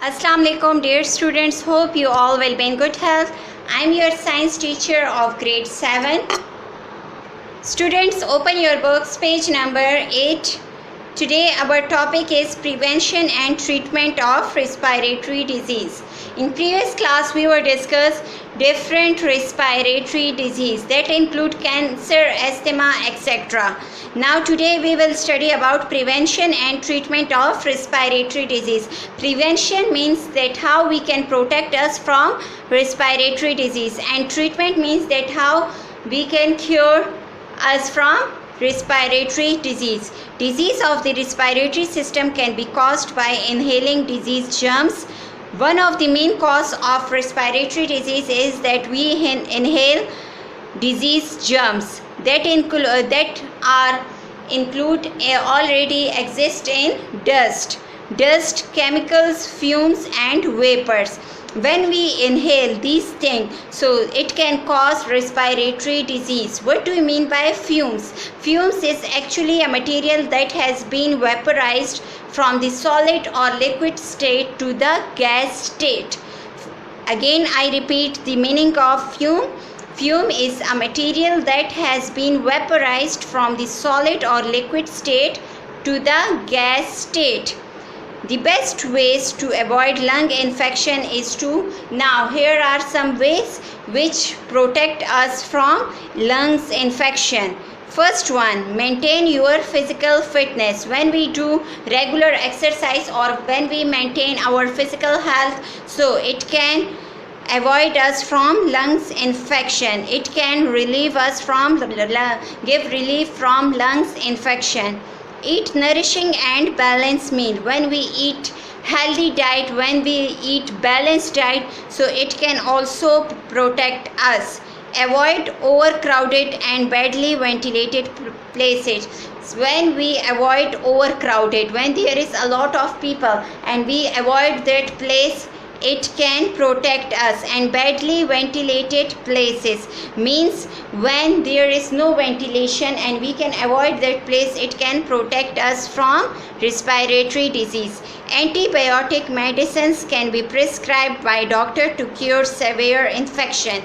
Assalamu alaikum dear students, hope you all will be in good health. I am your science teacher of grade 7. Students, open your books, page number 8. Today our topic is prevention and treatment of respiratory disease. In previous class we were discussed different respiratory disease that include cancer, asthma, etc. Now today we will study about prevention and treatment of respiratory disease. Prevention means that how we can protect us from respiratory disease, and treatment means that how we can cure us from respiratory disease. Disease of the respiratory system can be caused by inhaling disease germs. One of the main cause of respiratory disease is that we inhale disease germs that include already exist in dust, chemicals, fumes and vapors. When we inhale these things, so it can cause respiratory disease. What do you mean by fumes? Fumes is actually a material that has been vaporized from the solid or liquid state to the gas state. Again, I repeat the meaning of fume. Fume is a material that has been vaporized from the solid or liquid state to the gas state. The best ways to avoid lung infection is to, now here are some ways which protect us from lungs infection. First one, maintain your physical fitness. When we do regular exercise or when we maintain our physical health, so it can avoid us from lungs infection. It can relieve us from, give relief from lungs infection. Eat nourishing and balanced meal. When we eat healthy diet, when we eat balanced diet, so it can also protect us. Avoid overcrowded and badly ventilated places. When we avoid overcrowded, when there is a lot of people and we avoid that place, it can protect us. And badly ventilated places means when there is no ventilation and we can avoid that place, it can protect us from respiratory disease. Antibiotic medicines can be prescribed by doctor to cure severe infection.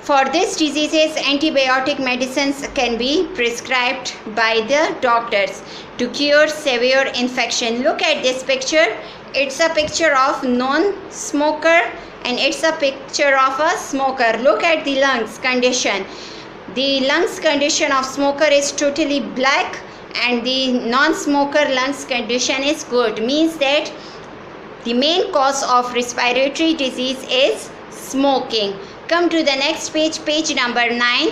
For these diseases, antibiotic medicines can be prescribed by the doctors to cure severe infection. Look at this picture. It's a picture of non-smoker and it's a picture of a smoker. Look at the lungs condition. The lungs condition of smoker is totally black and the non-smoker lungs condition is good. Means that the main cause of respiratory disease is smoking. Come to the next page, page number 9.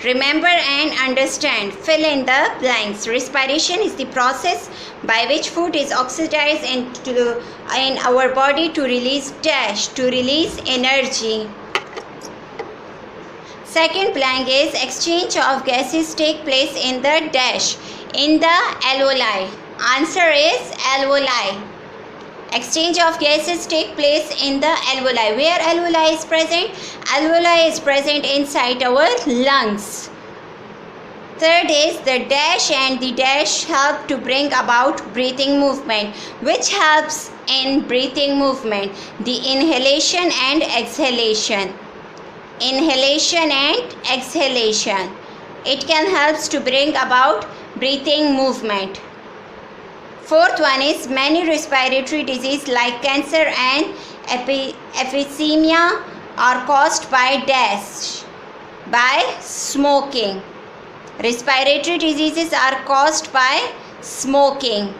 Remember and understand. Fill in the blanks. Respiration is the process by which food is oxidized in our body to release to release energy. Second blank is exchange of gases take place in the in the alveoli. Answer is alveoli. Exchange of gases take place in the alveoli. Where alveoli is present? Alveoli is present inside our lungs. Third is the dash and the dash help to bring about breathing movement. Which helps in breathing movement? The inhalation and exhalation. Inhalation and exhalation. It can help to bring about breathing movement. Fourth one is many respiratory disease like cancer and emphysema are caused by smoking. Respiratory diseases are caused by smoking.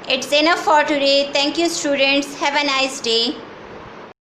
It's enough for today. Thank you students. Have a nice day.